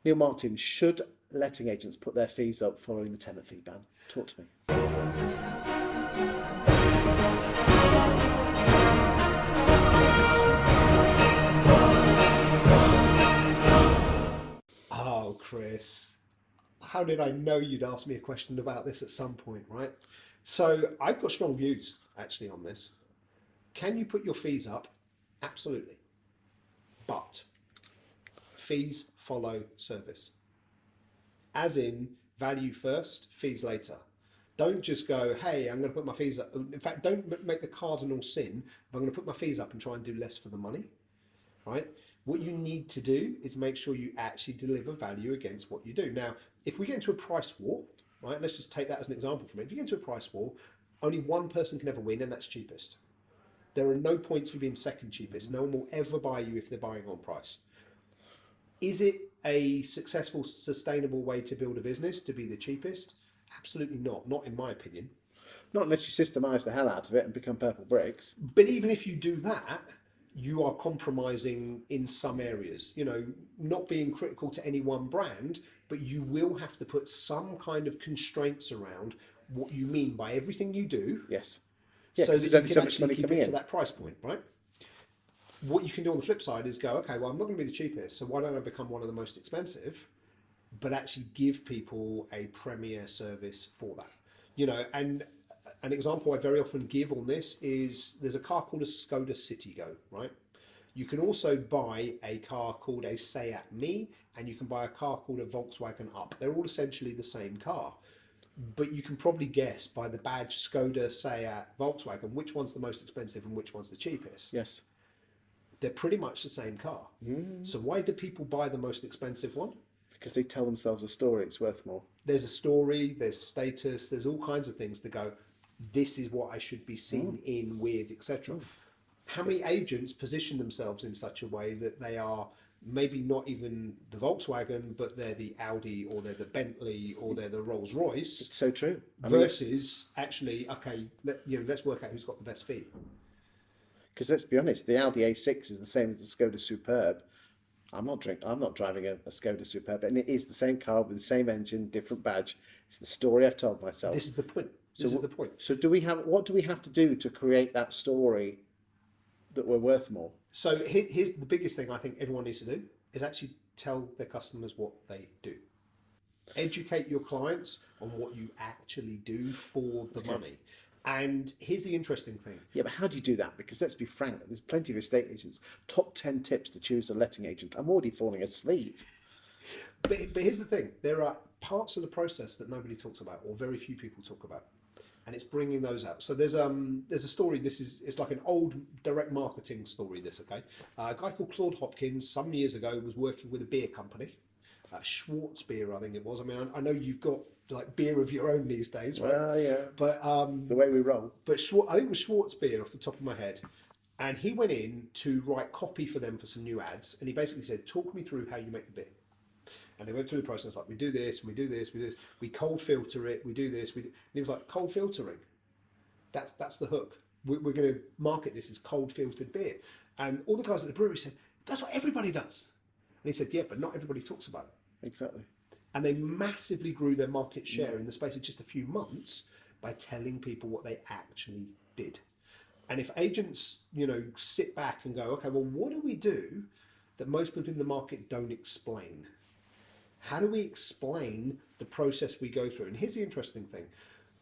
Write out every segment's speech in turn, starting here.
Neil Martin, should letting agents put their fees up following the tenant fee ban? Talk to me. Oh, Chris, how did I know you'd ask me a question about this at some point, right? So I've got strong views actually on this. Can you put your fees up? Absolutely. But fees follow service. As in, value first, fees later. Don't just go, hey, I'm going to put my fees up. In fact, don't make the cardinal sin of I'm going to put my fees up and try and do less for the money, right? What you need to do is make sure you actually deliver value against what you do. Now, if we get into a price war, right, let's just take that as an example from it. If you get into a price war, only one person can ever win, and that's cheapest. There are no points for being second cheapest. No one will ever buy you if they're buying on price. Is it a successful, sustainable way to build a business to be the cheapest? Absolutely not. Not in my opinion. Not unless you systemize the hell out of it and become purple bricks. But even if you do that, you are compromising in some areas. You know, not being critical to any one brand, but you will have to put some kind of constraints around what you mean by everything you do. Yes. Yeah, So 'cause that there's you only can so much actually money keep coming it to in. that price point, right? What you can do on the flip side is go, okay, well, I'm not going to be the cheapest, so why don't I become one of the most expensive, but actually give people a premier service for that? You know, and an example I very often give on this is there's a car called a Skoda Citigo, right? You can also buy a car called a Seat Me, and you can buy a car called a Volkswagen Up. They're all essentially the same car. But you can probably guess by the badge Skoda, Seat, Volkswagen, which one's the most expensive and which one's the cheapest. Yes. They're pretty much the same car. So why do people buy the most expensive one? Because they tell themselves a story, it's worth more. There's a story, there's status, there's all kinds of things to go, this is what I should be seen in with, etc. How many agents position themselves in such a way that they are maybe not even the Volkswagen, but they're the Audi or they're the Bentley or they're the Rolls Royce, It's so true. I mean, versus actually, okay, let's work out who's got the best fee. because let's be honest, the Audi A6 is the same as the Skoda Superb. I'm not driving a Skoda Superb, and it is the same car with the same engine, different badge. It's the story I've told myself. This is the point. So This is the point. So what do we have to do to create that story that we're worth more? So here's the biggest thing I think everyone needs to do is actually tell their customers what they do. Educate your clients on what you actually do for the money. And here's the interesting thing. Yeah, but how do you do that? Because let's be frank, there's plenty of estate agents. Top 10 tips to choose a letting agent. I'm already falling asleep. But here's the thing. There are parts of the process that nobody talks about or very few people talk about. And it's bringing those out. So there's a story. It's like an old direct marketing story. Okay, a guy called Claude Hopkins some years ago was working with a beer company, Schwartz beer, I think it was. I mean, I know you've got like beer of your own these days, right? Well, yeah. But It's the way we roll. but I think it was Schwartz beer off the top of my head, and he went in to write copy for them for some new ads, and he basically said, "Talk me through how you make the beer." And they went through the process like, we do this, we do this, we do this, we cold filter it, we do this. And he was like, cold filtering. That's the hook. We're going to market this as cold filtered beer. And all the guys at the brewery said, that's what everybody does. And he said, yeah, but not everybody talks about it. Exactly. And they massively grew their market share in the space of just a few months by telling people what they actually did. And if agents, sit back and go, okay, well, what do we do that most people in the market don't explain? How do we explain the process we go through? And here's the interesting thing.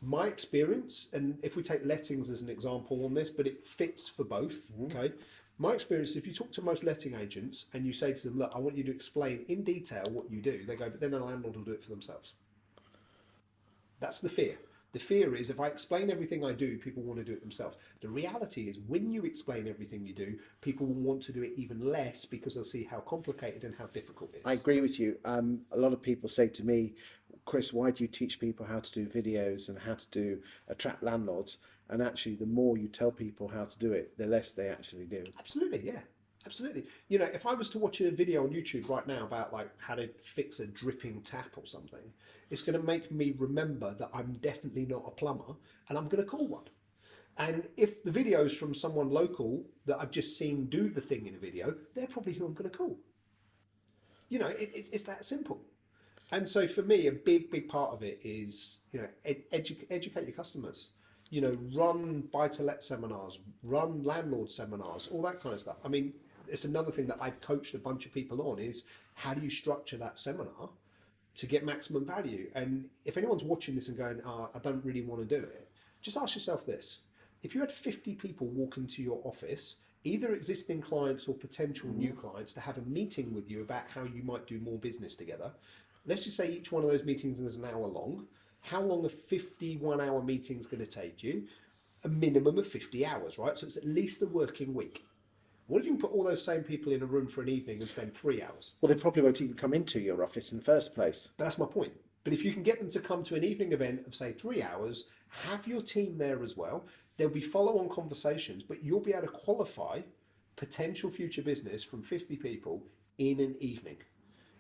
My experience, and if we take lettings as an example on this, but it fits for both, okay? My experience, if you talk to most letting agents and you say to them, look, I want you to explain in detail what you do, they go, but then a landlord will do it for themselves. That's the fear. The fear is if I explain everything I do, people want to do it themselves. The reality is when you explain everything you do, people will want to do it even less because they'll see how complicated and how difficult it is. I agree with you. A lot of people say to me, Chris, why do you teach people how to do videos and how to attract landlords? And actually, the more you tell people how to do it, the less they actually do. Absolutely, yeah. Absolutely. If I was to watch a video on YouTube right now about like how to fix a dripping tap or something, it's going to make me remember that I'm definitely not a plumber and I'm going to call one. And if the video is from someone local that I've just seen do the thing in a video, they're probably who I'm going to call. You know, it's that simple. And so for me, a big part of it is, you know, educate your customers. You know, run buy-to-let seminars, run landlord seminars, all that kind of stuff. I mean, it's another thing that I've coached a bunch of people on is how do you structure that seminar to get maximum value? And if anyone's watching this and going, I don't really want to do it, just ask yourself this. If you had 50 people walk into your office, either existing clients or potential new clients, to have a meeting with you about how you might do more business together, let's just say each one of those meetings is an hour long. How long a 51-hour meeting is going to take you? A minimum of 50 hours, right? So it's at least a working week. What if you can put all those same people in a room for an evening and spend 3 hours? Well, they probably won't even come into your office in the first place. But that's my point. But if you can get them to come to an evening event of, say, 3 hours, have your team there as well. There'll be follow-on conversations, but you'll be able to qualify potential future business from 50 people in an evening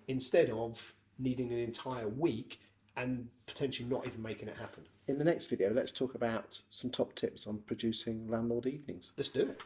instead of needing an entire week and potentially not even making it happen. In the next video, let's talk about some top tips on producing landlord evenings. Let's do it.